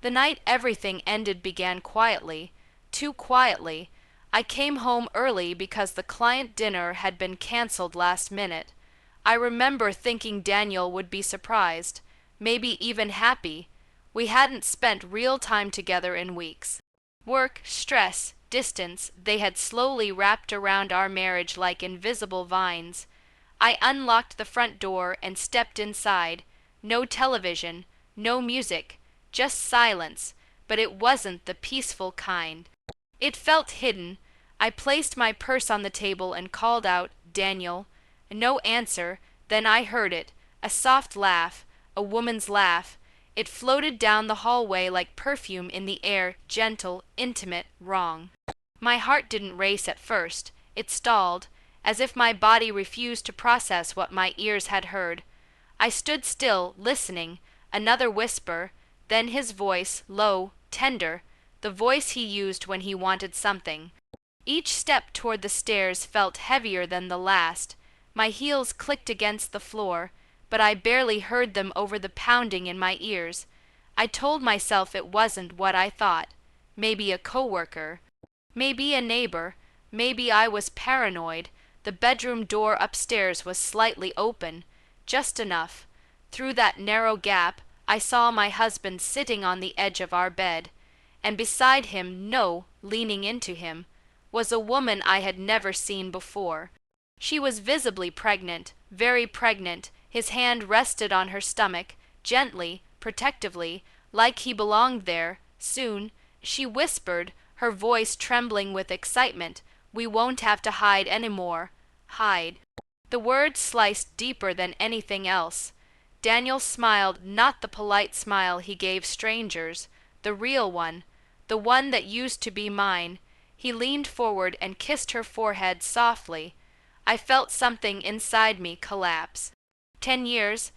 The night everything ended began quietly, too quietly. I came home early because the client dinner had been canceled last minute. I remember thinking Daniel would be surprised, maybe even happy. We hadn't spent real time together in weeks. Work, stress, distance, they had slowly wrapped around our marriage like invisible vines. I unlocked the front door and stepped inside. No television, no music, just silence, but it wasn't the peaceful kind. It felt hidden. I placed my purse on the table and called out, "Daniel." No answer. Then I heard it, a soft laugh, a woman's laugh. It floated down the hallway like perfume in the air, gentle, intimate, wrong. My heart didn't race at first. It stalled, as if my body refused to process what my ears had heard. I stood still, listening. Another whisper, then his voice, low, tender, the voice he used when he wanted something. Each step toward the stairs felt heavier than the last. My heels clicked against the floor, but I barely heard them over the pounding in my ears. I told myself it wasn't what I thought. Maybe a coworker, maybe a neighbor, maybe I was paranoid. The bedroom door upstairs was slightly open, just enough. Through that narrow gap, I saw my husband sitting on the edge of our bed, and beside him, no, leaning into him, was a woman I had never seen before. She was visibly pregnant, very pregnant. His hand rested on her stomach, gently, protectively, like he belonged there. Soon, she whispered, her voice trembling with excitement, "We won't have to hide anymore." Hide. The words sliced deeper than anything else. Daniel smiled, not the polite smile he gave strangers, the real one, the one that used to be mine. He leaned forward and kissed her forehead softly. I felt something inside me collapse. 10 years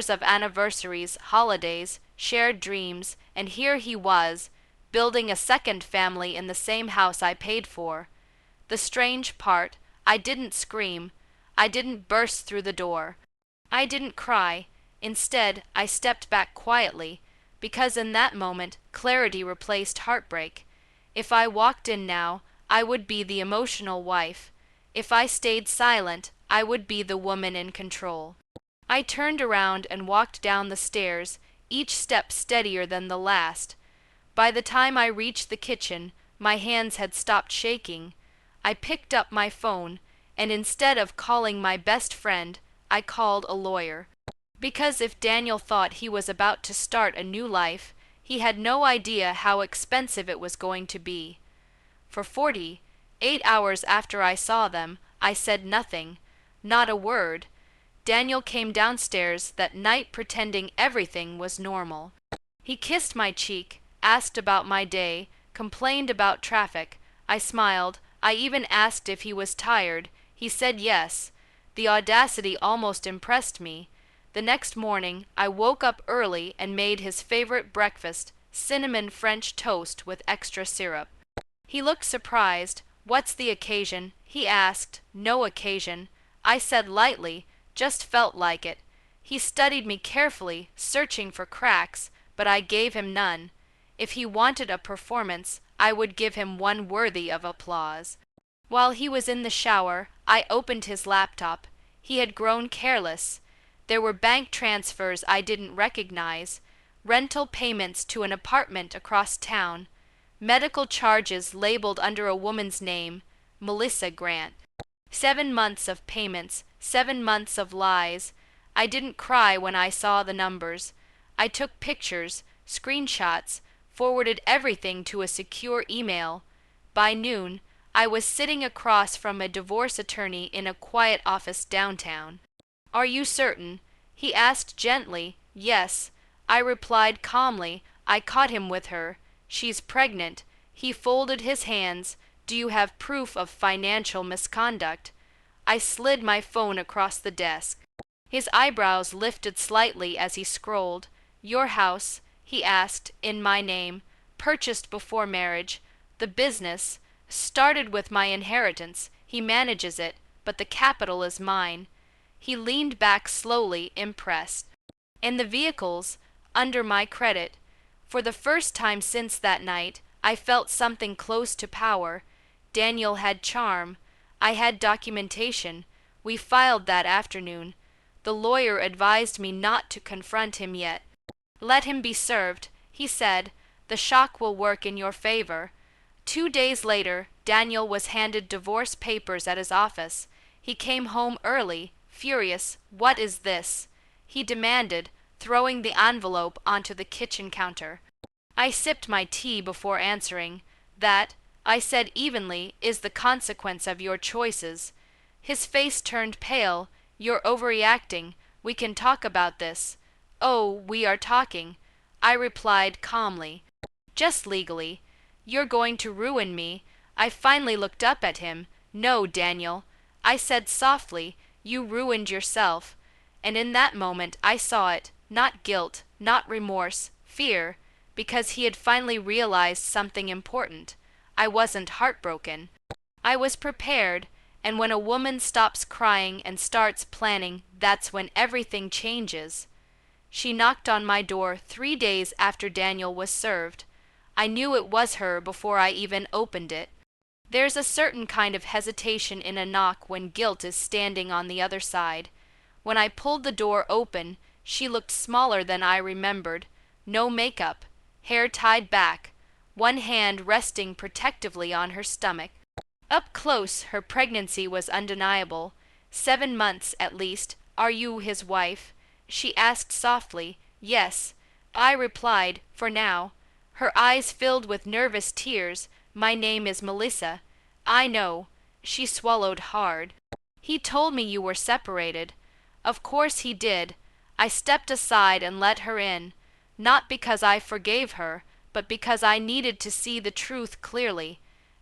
of anniversaries, holidays, shared dreams, and here he was, building a second family in the same house I paid for. The strange part, I didn't scream. I didn't burst through the door. I didn't cry. Instead, I stepped back quietly, because in that moment, clarity replaced heartbreak. If I walked in now, I would be the emotional wife. If I stayed silent, I would be the woman in control. I turned around and walked down the stairs, each step steadier than the last. By the time I reached the kitchen, my hands had stopped shaking. I picked up my phone, and instead of calling my best friend, I called a lawyer. Because if Daniel thought he was about to start a new life, he had no idea how expensive it was going to be. For 48 hours after I saw them, I said nothing, not a word. Daniel came downstairs that night pretending everything was normal. He kissed my cheek, asked about my day, complained about traffic. I smiled. I even asked if he was tired. He said yes. The audacity almost impressed me. The next morning, I woke up early and made his favorite breakfast, cinnamon French toast with extra syrup. He looked surprised. "What's the occasion?" he asked. "No occasion." I said lightly, "Just felt like it." He studied me carefully, searching for cracks, but I gave him none. If he wanted a performance, I would give him one worthy of applause. While he was in the shower, I opened his laptop. He had grown careless. There were bank transfers I didn't recognize, rental payments to an apartment across town, medical charges labeled under a woman's name, Melissa Grant. 7 months of payments, 7 months of lies. I didn't cry when I saw the numbers. I took pictures, screenshots, forwarded everything to a secure email. By noon, I was sitting across from a divorce attorney in a quiet office downtown. "Are you certain?" he asked gently. "Yes." I replied calmly. I caught him with her. "She's pregnant." He folded his hands. "Do you have proof of financial misconduct?" I slid my phone across the desk. His eyebrows lifted slightly as he scrolled. "Your house," he asked, "in my name, purchased before marriage. The business started with my inheritance. He manages it, but the capital is mine." He leaned back slowly, impressed. "And the vehicles, under my credit. For the first time since that night, I felt something close to power. Daniel had charm. I had documentation. We filed that afternoon. The lawyer advised me not to confront him yet. Let him be served, he said. The shock will work in your favor. 2 days later, Daniel was handed divorce papers at his office. He came home early, furious. What is this? He demanded, throwing the envelope onto the kitchen counter. I sipped my tea before answering. That, I said evenly, is the consequence of your choices. His face turned pale. You're overreacting. We can talk about this. Oh, we are talking. I replied calmly. Just legally. You're going to ruin me. I finally looked up at him. No, Daniel. I said softly, you ruined yourself. And in that moment I saw it. Not guilt, not remorse, fear. Because he had finally realized something important. I wasn't heartbroken. I was prepared, and when a woman stops crying and starts planning, that's when everything changes. She knocked on my door 3 days after Daniel was served. I knew it was her before I even opened it. There's a certain kind of hesitation in a knock when guilt is standing on the other side. When I pulled the door open, she looked smaller than I remembered. No makeup, hair tied back, one hand resting protectively on her stomach. Up close, her pregnancy was undeniable. 7 months, at least. Are you his wife? She asked softly. Yes. I replied, for now. Her eyes filled with nervous tears. My name is Melissa. I know. She swallowed hard. He told me you were separated. Of course he did. I stepped aside and let her in. Not because I forgave her, but because I needed to see the truth clearly.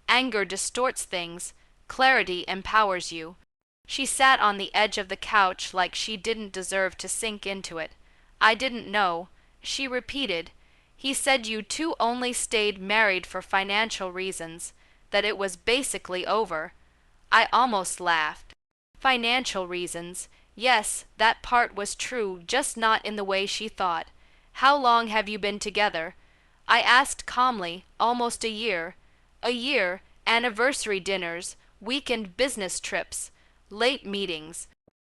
Anger distorts things. Clarity empowers you. She sat on the edge of the couch like she didn't deserve to sink into it. I didn't know. She repeated. He said you two only stayed married for financial reasons, that it was basically over. I almost laughed. Financial reasons. Yes, that part was true, just not in the way she thought. How long have you been together? I asked calmly. Almost a year. A year, anniversary dinners, weekend business trips, late meetings.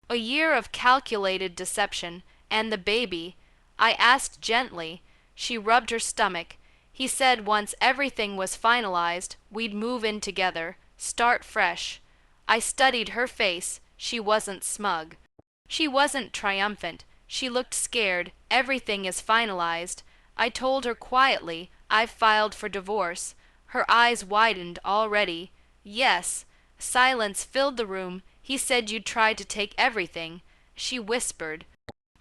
A year of calculated deception, and the baby. I asked gently. She rubbed her stomach. He said once everything was finalized, we'd move in together, start fresh. I studied her face. She wasn't smug. She wasn't triumphant. She looked scared. Everything is finalized. I told her quietly, I've filed for divorce. Her eyes widened already. Yes. Silence filled the room. He said you tried to take everything. She whispered.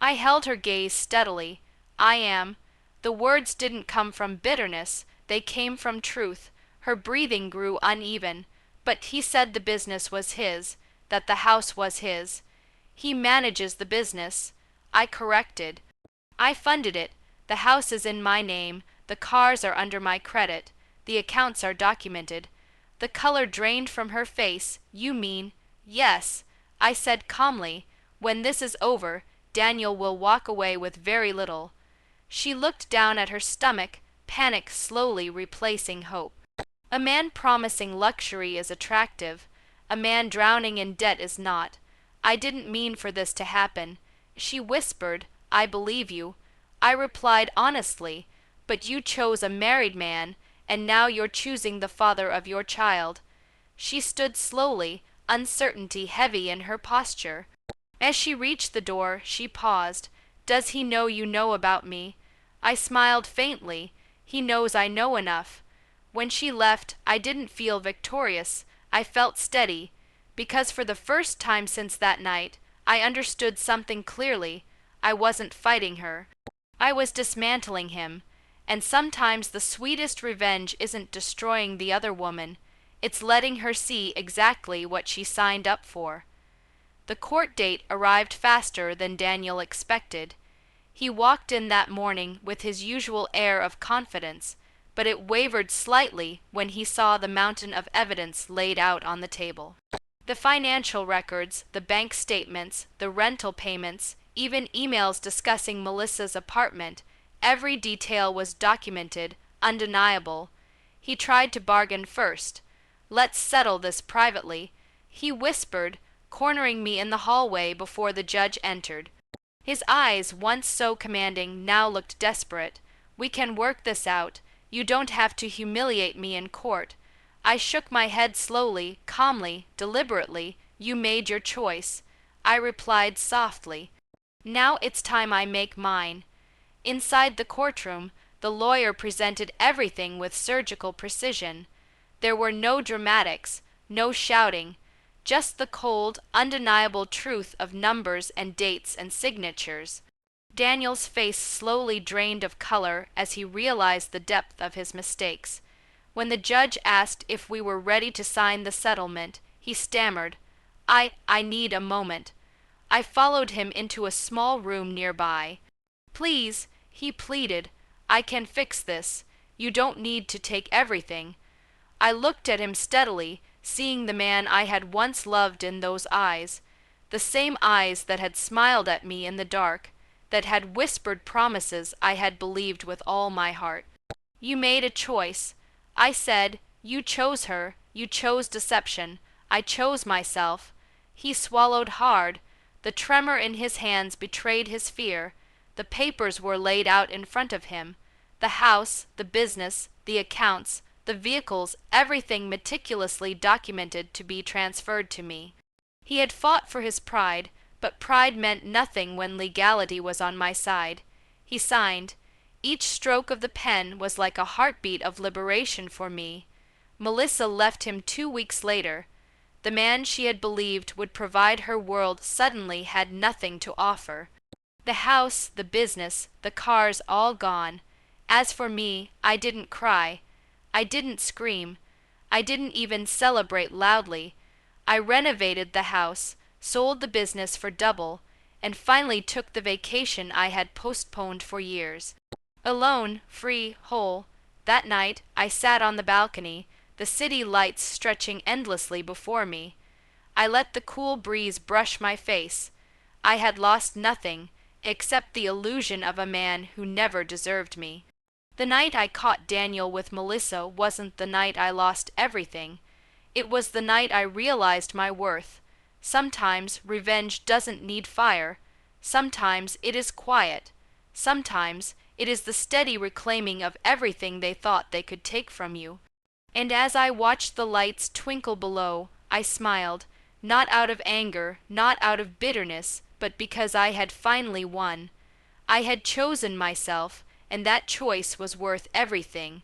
I held her gaze steadily. I am. The words didn't come from bitterness. They came from truth. Her breathing grew uneven. But he said the business was his, that the house was his. He manages the business. I corrected. I funded it. The house is in my name. The cars are under my credit. The accounts are documented. The color drained from her face. You mean? Yes. I said calmly. When this is over, Daniel will walk away with very little. She looked down at her stomach, panic slowly replacing hope. A man promising luxury is attractive. A man drowning in debt is not. I didn't mean for this to happen. She whispered, I believe you. I replied honestly, but you chose a married man, and now you're choosing the father of your child. She stood slowly, uncertainty heavy in her posture. As she reached the door, she paused. Does he know you know about me? I smiled faintly. He knows I know enough. When she left, I didn't feel victorious. I felt steady, because for the first time since that night, I understood something clearly. I wasn't fighting her. I was dismantling him. And sometimes the sweetest revenge isn't destroying the other woman. It's letting her see exactly what she signed up for. The court date arrived faster than Daniel expected. He walked in that morning with his usual air of confidence, but it wavered slightly when he saw the mountain of evidence laid out on the table. The financial records, the bank statements, the rental payments, even emails discussing Melissa's apartment, Every detail was documented, undeniable. He tried to bargain first. "Let's settle this privately," he whispered, cornering me in the hallway before the judge entered. His eyes, once so commanding, now looked desperate. "We can work this out. You don't have to humiliate me in court." I shook my head slowly, calmly, deliberately. "You made your choice." I replied softly. "Now it's time I make mine." Inside the courtroom, the lawyer presented everything with surgical precision. There were no dramatics, no shouting, just the cold, undeniable truth of numbers and dates and signatures. Daniel's face slowly drained of color as he realized the depth of his mistakes. When the judge asked if we were ready to sign the settlement, he stammered, I need a moment." I followed him into a small room nearby. "Please," he pleaded, "I can fix this. You don't need to take everything." I looked at him steadily, seeing the man I had once loved in those eyes, the same eyes that had smiled at me in the dark, that had whispered promises I had believed with all my heart. "You made a choice," I said. "You chose her, you chose deception. I chose myself." He swallowed hard. The tremor in his hands betrayed his fear. The papers were laid out in front of him. The house, the business, the accounts, the vehicles, everything meticulously documented to be transferred to me. He had fought for his pride, but pride meant nothing when legality was on my side. He signed. Each stroke of the pen was like a heartbeat of liberation for me. Melissa left him 2 weeks later. The man she had believed would provide her world suddenly had nothing to offer. The house, the business, the cars all gone. As for me, I didn't cry. I didn't scream. I didn't even celebrate loudly. I renovated the house, sold the business for double, and finally took the vacation I had postponed for years. Alone, free, whole, that night I sat on the balcony, the city lights stretching endlessly before me. I let the cool breeze brush my face. I had lost nothing, except the illusion of a man who never deserved me. The night I caught Daniel with Melissa wasn't the night I lost everything. It was the night I realized my worth. Sometimes revenge doesn't need fire. Sometimes it is quiet. Sometimes it is the steady reclaiming of everything they thought they could take from you. And as I watched the lights twinkle below, I smiled, not out of anger, not out of bitterness, but because I had finally won. I had chosen myself, and that choice was worth everything.